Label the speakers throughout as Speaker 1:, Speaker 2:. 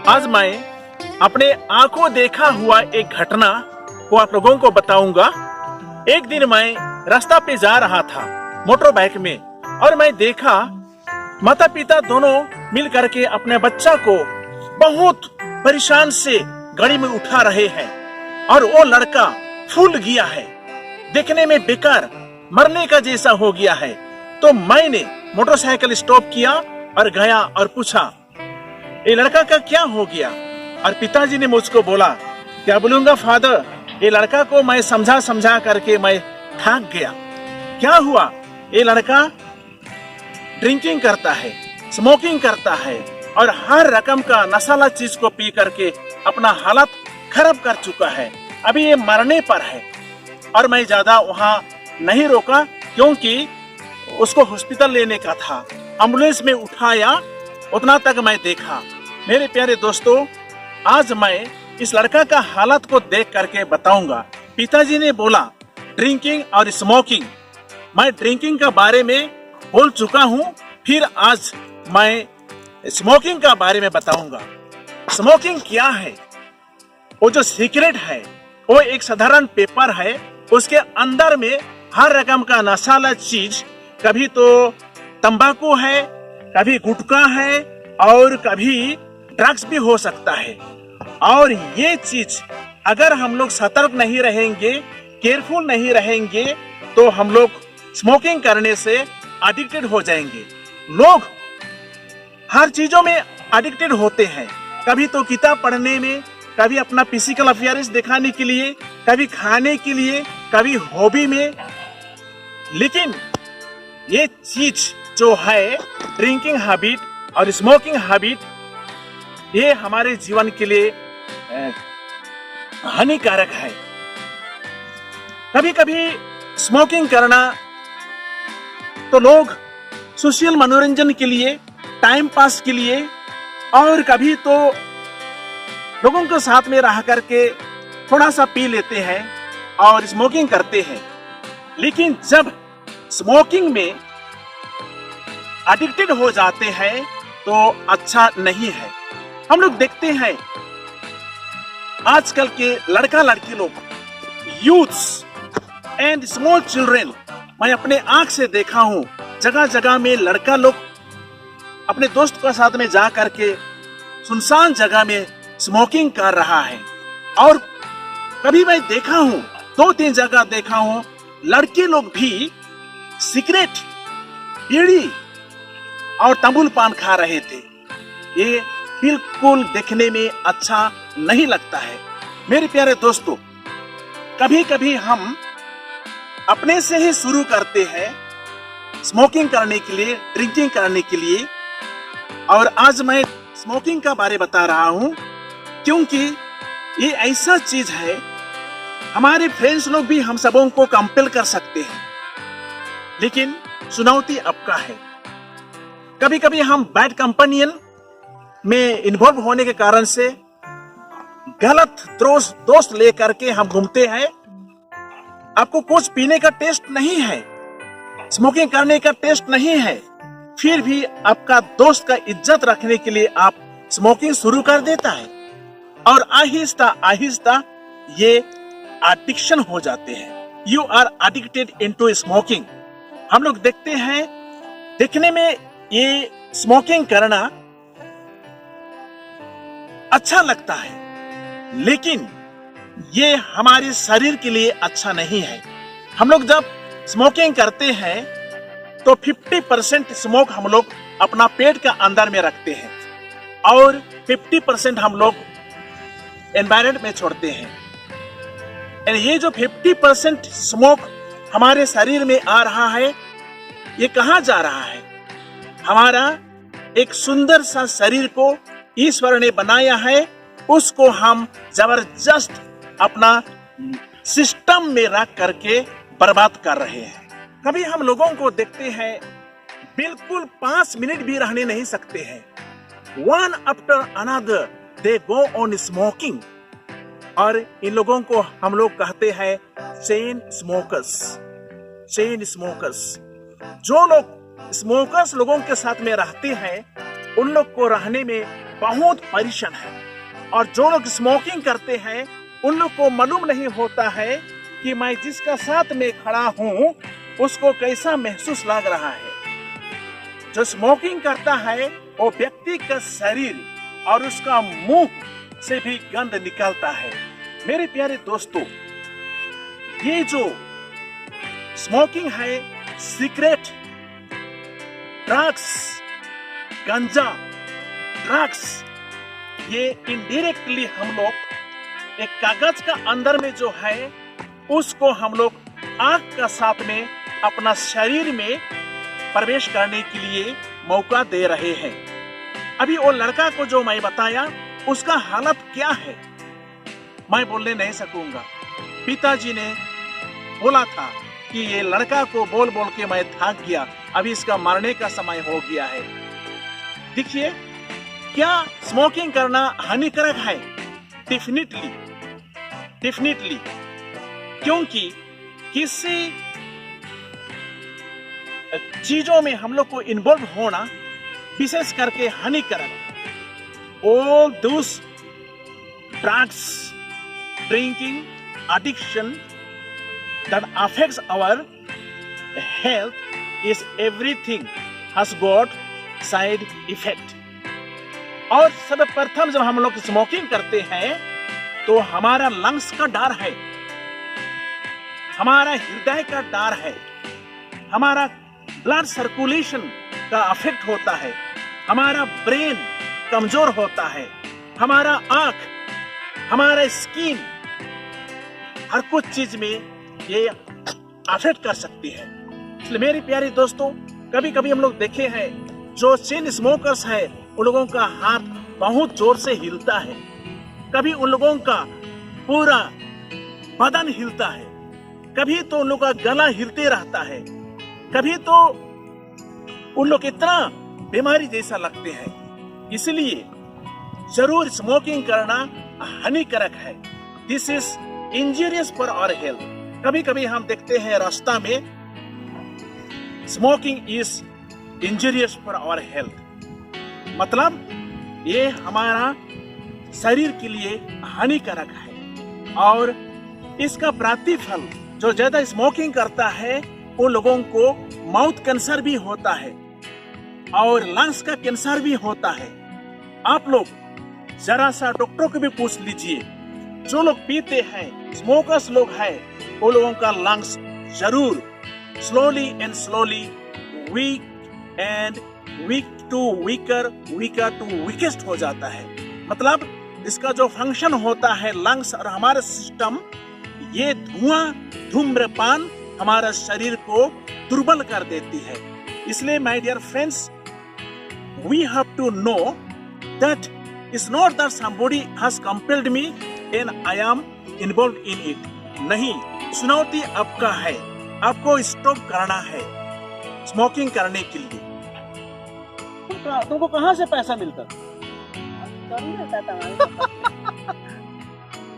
Speaker 1: आज मैं अपने आंखों देखा हुआ एक घटना को आप लोगों को बताऊंगा। एक दिन मैं रास्ता पे जा रहा था मोटर बाइक में और मैं देखा माता पिता दोनों मिल करके अपने बच्चा को बहुत परेशान से गाड़ी में उठा रहे हैं और वो लड़का फूल गया है, देखने में बेकार मरने का जैसा हो गया है। तो मैंने मोटरसाइकिल स्टॉप किया और गया और पूछा ये लड़का का क्या हो गया। और पिताजी ने मुझको बोला, क्या बोलूंगा फादर, ये लड़का को मैं समझा करके मैं थक गया। क्या हुआ, ये लड़का ड्रिंकिंग करता है, स्मोकिंग करता है और हर रकम का नशाला चीज को पी करके अपना हालत खराब कर चुका है। अभी ये मरने पर है। और मैं ज्यादा वहां नहीं रोका क्योंकि उसको हॉस्पिटल लेने का था। एम्बुलेंस में उठाया, उतना तक मैं देखा। मेरे प्यारे दोस्तों, आज मैं इस लड़का का हालत को देख करके बताऊंगा। पिताजी ने बोला ड्रिंकिंग और स्मोकिंग। मैं ड्रिंकिंग के बारे में बोल चुका हूं, फिर आज मैं स्मोकिंग का बारे में बताऊंगा। स्मोकिंग क्या है? वो जो सिगरेट है वो एक साधारण पेपर है, उसके अंदर में हर रकम का नशाला चीज, कभी तो तंबाकू है, कभी गुटखा है और कभी ड्रग्स भी हो सकता है। और ये चीज अगर हम लोग सतर्क नहीं रहेंगे, केयरफुल नहीं रहेंगे, तो हम लोग स्मोकिंग करने से एडिक्टेड हो जाएंगे। लोग हर चीजों में एडिक्टेड होते हैं, कभी तो किताब पढ़ने में, कभी अपना फिजिकल अपीयरेंस दिखाने के लिए, कभी खाने के लिए, कभी हॉबी में। लेकिन ये चीज जो है ड्रिंकिंग हैबिट और स्मोकिंग हैबिट, ये हमारे जीवन के लिए हानिकारक है। कभी कभी स्मोकिंग करना तो लोग सोशल मनोरंजन के लिए, टाइम पास के लिए, और कभी तो लोगों के साथ में रह करके थोड़ा सा पी लेते हैं और स्मोकिंग करते हैं। लेकिन जब स्मोकिंग में एडिक्टेड हो जाते हैं तो अच्छा नहीं है। हम लोग देखते हैं आजकल के लड़का लड़की लोग, यूथ्स एंड स्मॉल चिल्ड्रेन, मैं अपने आंख से देखा हूं, जगह जगह में लड़का लोग अपने दोस्त के साथ में जा करके सुनसान जगह में स्मोकिंग कर रहा है। और कभी मैं देखा हूं, 2-3 जगह देखा हूं, लड़के लोग भी सिगरेट, बीड़ी और तंबूल पान खा रहे थे। ये बिल्कुल देखने में अच्छा नहीं लगता है। मेरे प्यारे दोस्तों, कभी कभी हम अपने से ही शुरू करते हैं स्मोकिंग करने के लिए, ड्रिंकिंग करने के लिए। और आज मैं स्मोकिंग का बारे बता रहा हूं क्योंकि ये ऐसा चीज है, हमारे फ्रेंड्स लोग भी हम सबों को कंपेल कर सकते हैं, लेकिन चुनौती आपका है। कभी कभी हम बैड कंपेनियन में इन्वॉल्व होने के कारण से गलत दोस्त लेकर के हम घूमते हैं। आपको कुछ पीने का टेस्ट नहीं है, स्मोकिंग करने का टेस्ट नहीं है, फिर भी आपका दोस्त का इज्जत रखने के लिए आप स्मोकिंग शुरू कर देता है और आहिस्ता आहिस्ता ये एडिक्शन हो जाते हैं। You are addicted into smoking. हम लोग देखते हैं, देखने में ये स्मोकिंग करना अच्छा लगता है, लेकिन ये हमारे शरीर के लिए अच्छा नहीं है। हम लोग जब स्मोकिंग करते हैं तो 50% स्मोक हम लोग अपना पेट के अंदर में रखते हैं और 50% हम लोग एनवायरनमेंट में छोड़ते हैं। ये जो 50% स्मोक हमारे शरीर में आ रहा है, ये कहाँ जा रहा है? हमारा एक सुंदर सा शरीर को ईश्वर ने बनाया है, उसको हम जबरदस्त अपना सिस्टम में रख करके बर्बाद कर रहे हैं। कभी हम लोगों को देखते हैं बिल्कुल 5 मिनट भी रहने नहीं सकते हैं। One after another they go on smoking। और इन लोगों को हम लोग कहते हैं चेन स्मोकर्स। चेन स्मोकर्स, जो लोग स्मोकर्स लोगों के साथ में रहते हैं उन लोग को रहने में बहुत परेशान है। और जो लोग स्मोकिंग करते हैं उन लोग को मालूम नहीं होता है कि मैं जिसका साथ में खड़ा हूँ उसको कैसा महसूस लग रहा है। जो स्मोकिंग करता है वो व्यक्ति का शरीर और उसका मुंह से भी गंध निकलता है। मेरे प्यारे दोस्तों, ये जो स्मोकिंग है, सिगरेट, ड्रग्स, गांजा, ड्रग्स, ये इनडायरेक्टली हम लोग एक कागज का अंदर में जो है उसको हम लोग आग का साथ में अपना शरीर में प्रवेश करने के लिए मौका दे रहे हैं। अभी वो लड़का को जो मैं बताया उसका हालत क्या है मैं बोलने नहीं सकूंगा। पिताजी ने बोला था कि ये लड़का को बोल बोल के मैं थक गया, अभी इसका मरने का समय हो गया है। देखिए, क्या स्मोकिंग करना हानिकारक है? डेफिनेटली, क्योंकि किसी चीजों में हम लोग को इन्वॉल्व होना विशेष करके हानिकारक। All those drugs, drinking, addiction that affects our health is everything has got side effect। और सर्वप्रथम जब हम लोग स्मोकिंग करते हैं तो हमारा लंग्स का डर है, हमारा हृदय का डर है, हमारा ब्लड सर्कुलेशन का अफेक्ट होता है, हमारा ब्रेन कमजोर होता है, हमारा आंख, हमारा स्किन, हर कुछ चीज में ये अफेक्ट कर सकती है। इसलिए मेरे प्यारे दोस्तों, कभी कभी हम लोग देखे हैं जो चेन स्मोकर्स है उन लोगों का हाथ बहुत जोर से हिलता है, कभी उन लोगों का पूरा बदन हिलता है, कभी तो उन लोगों का गला हिलते रहता है, कभी तो उन लोग इतना बीमारी जैसा लगते हैं। इसलिए जरूर स्मोकिंग करना हानिकारक है। This is injurious for our health. कभी कभी हम देखते हैं रास्ता में smoking is injurious for our health, मतलब ये हमारा शरीर के लिए हानिकारक है। और इसका प्रतिफल जो ज्यादा स्मोकिंग करता है उन लोगों को माउथ कैंसर भी होता है और लंग्स का कैंसर भी होता है। आप लोग जरा सा डॉक्टर को भी पूछ लीजिए, जो लोग पीते हैं, स्मोकर्स लोग हैं, वो लोगों का लंग्स जरूर slowly and slowly weak to weaker to weakest हो जाता है। मतलब इसका जो फंक्शन होता है लंग्स और हमारा सिस्टम, ये धूम्रपान हमारा शरीर को दुर्बल कर देती है। इसलिए my dear friends, we have to know that it's not that somebody has compelled me and I am involve in it. नहीं, चुनौती आपका है, आपको स्टॉप करना है स्मोकिंग करने के लिए। तुमको कहाँ से पैसा मिलता?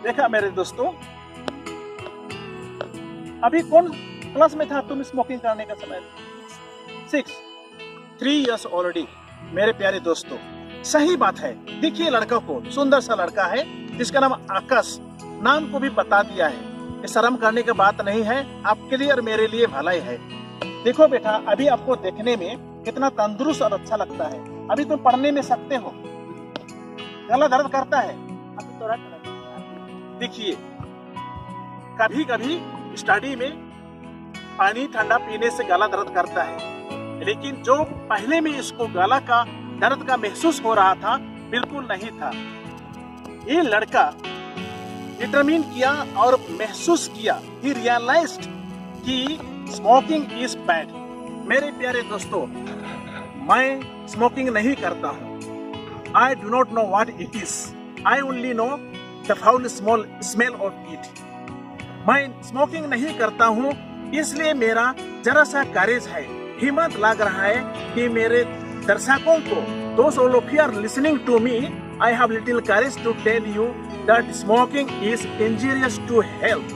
Speaker 1: देखा मेरे दोस्तों, अभी कौन क्लास में था तुम स्मोकिंग करने का समय? 3 years ऑलरेडी। मेरे प्यारे दोस्तों, सही बात है। देखिए लड़का को, सुंदर सा लड़का है जिसका नाम आकाश, नाम को भी बता दिया है। ये शर्म करने की बात नहीं है, आपके लिए और मेरे लिए भलाई है। देखो बेटा, अभी आपको देखने में कितना तंदुरुस्त और अच्छा लगता है। अभी तुम पढ़ने में सकते हो, गला दर्द करता है अभी थोड़ा। देखिए, कभी कभी स्टडी में पानी ठंडा पीने से गला दर्द करता है, लेकिन जो पहले में इसको गला का दर्द का महसूस हो रहा था, बिल्कुल नहीं था। ये लड़का डिटरमिन किया और महसूस किया, ही रियलाइज्ड कि स्मोकिंग इज बैड। मेरे प्यारे दोस्तों, मैं स्मोकिंग नहीं करता हूँ। I do not know what it is. I only know the foul smell of it. मैं स्मोकिंग नहीं करता हूँ, इसलिए मेरा जरा सा करेज है, हिम्मत लग रहा है कि मेरे दर्शकों को, those all of you are listening to me, I have little courage to tell you that smoking is injurious to health.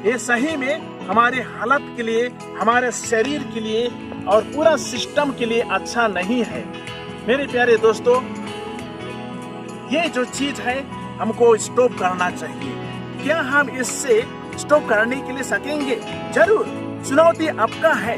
Speaker 1: ये सही में हमारे हालत के लिए, हमारे शरीर के लिए और पूरा सिस्टम के लिए अच्छा नहीं है। मेरे प्यारे दोस्तों, ये जो चीज है हमको स्टॉप करना चाहिए। क्या हम इससे स्टॉप करने के लिए सकेंगे? जरूर, चुनौती आपका है।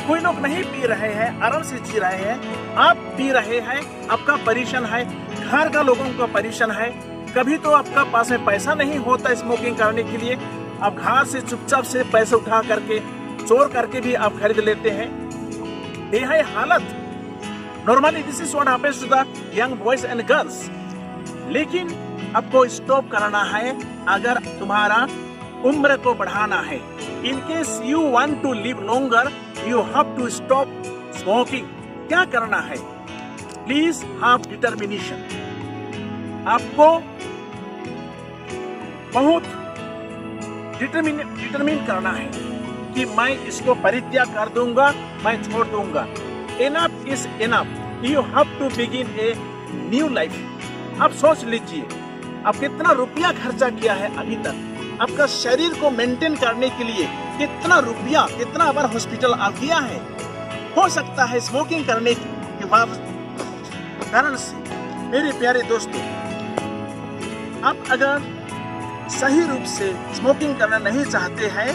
Speaker 1: कोई लोग नहीं पी रहे हैं, आराम से जी रहे हैं, आप पी रहे हैं, आपका परेशान है, घर का लोगों का परेशान है। कभी तो आपका पास में पैसा नहीं होता स्मोकिंग करने के लिए, आप घर से चुपचाप से पैसे उठा करके चोर करके भी आप खरीद लेते हैं। ये है हालत। Normally this is what happens to the young boys and girls. लेकिन आपको स्टॉप करना है अगर तुम्हारा उम्र को बढ़ाना है। In case you want to live longer, you have to stop smoking. क्या करना है? Please have determination. आपको बहुत डिटरमिन करना है कि मैं इसको परित्याग कर दूंगा, मैं छोड़ दूंगा। Enough is enough. You have to begin a new life. आप सोच लीजिए, आप कितना रुपया खर्चा किया है अभी तक। आपका शरीर को मेंटेन करने के लिए कितना रुपया, कितना बार हॉस्पिटल आ गया है। हो सकता है स्मोकिंग करने के बाद कारण से। मेरे प्यारे दोस्तों, आप अगर सही रूप से स्मोकिंग करना नहीं चाहते हैं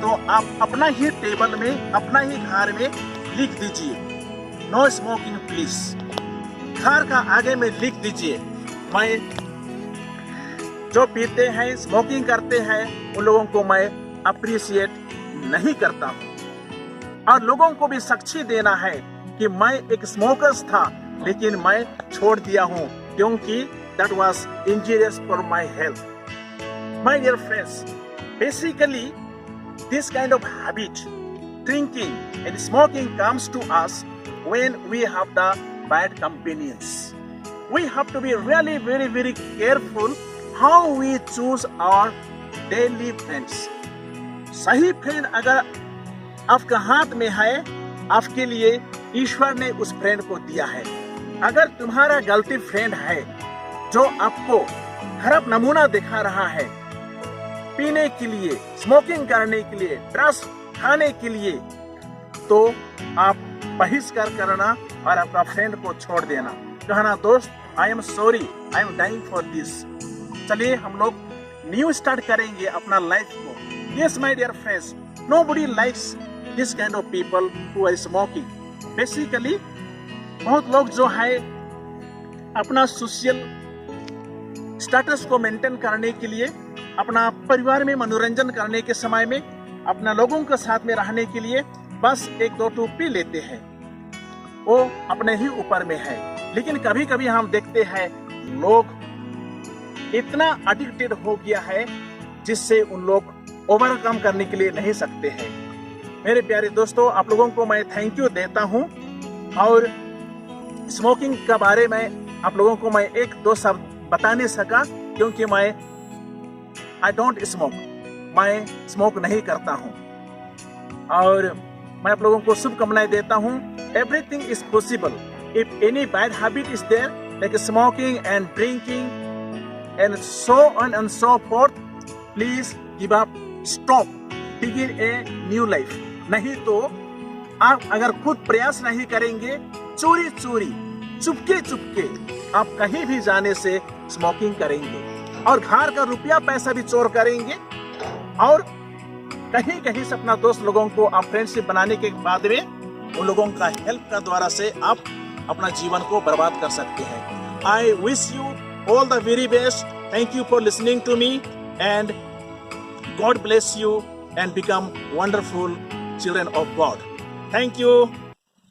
Speaker 1: तो आप अपना ही टेबल में, अपना ही घर में लिख दीजिए, नो स्मोकिंग प्लीज। घर का आगे में लिख दीजिए, मैं जो पीते हैं, स्मोकिंग करते हैं, उन लोगों को मैं अप्रिशिएट नहीं करता हूँ। और लोगों को भी साक्षी देना है कि मैं एक स्मोकर था, लेकिन मैं छोड़ दिया हूँ क्योंकि that was injurious for my health. My dear friends, basically this kind of habit, drinking and smoking, comes to us when we have the bad companions. We have to be really very careful how we choose our daily friends. सही friend अगर आपका हाथ में है, आपके लिए ईश्वर ने उस फ्रेंड को दिया है। अगर तुम्हारा गलती फ्रेंड है जो आपको खराब नमूना दिखा रहा है पीने के लिए, स्मोकिंग करने के लिए, ड्रग्स खाने के लिए, तो आप बहिष्कार करना और आपका फ्रेंड को छोड़ देना, कहना दोस्त I am sorry, I am dying for this. चलिए हम लोग न्यू स्टार्ट करेंगे अपना लाइफ को। Yes my dear friends, nobody likes this kind of people who are smoking. Basically बहुत लोग जो है अपना सोशल स्टेटस को मेंटेन करने के लिए, अपना परिवार में मनोरंजन करने के समय में, अपना लोगों के साथ में रहने के लिए बस एक दो टूप पी लेते हैं, वो अपने ही ऊपर में है। लेकिन कभी कभी हम देखते हैं लोग इतना एडिक्टेड हो गया है जिससे उन लोग ओवरकम करने के लिए नहीं सकते हैं। मेरे प्यारे दोस्तों, आप लोगों को मैं थैंक यू देता हूं और स्मोकिंग के बारे में आप लोगों को मैं एक दो शब्द बता नहीं सका क्योंकि मैं आई डोंट स्मोक, मैं स्मोक नहीं करता हूं। और मैं आप लोगों को शुभकामनाएं देता हूं। Everything is possible if any bad habit is there like smoking and drinking and so on and so forth, please give up, stop, begin a new life. नहीं तो आप अगर खुद प्रयास नहीं करेंगे, चोरी चोरी, चुपके चुपके आप कहीं भी जाने से स्मोकिंग करेंगे और घर का रुपया पैसा भी चोर करेंगे और कहीं कहीं से अपना दोस्त लोगों को आप फ्रेंडशिप बनाने के बाद में उन लोगों का हेल्प का द्वारा से आप अपना जीवन को बर्बाद कर सकते हैं। I wish you all the very best. Thank you for listening to me and god bless you and become wonderful children of God. Thank you.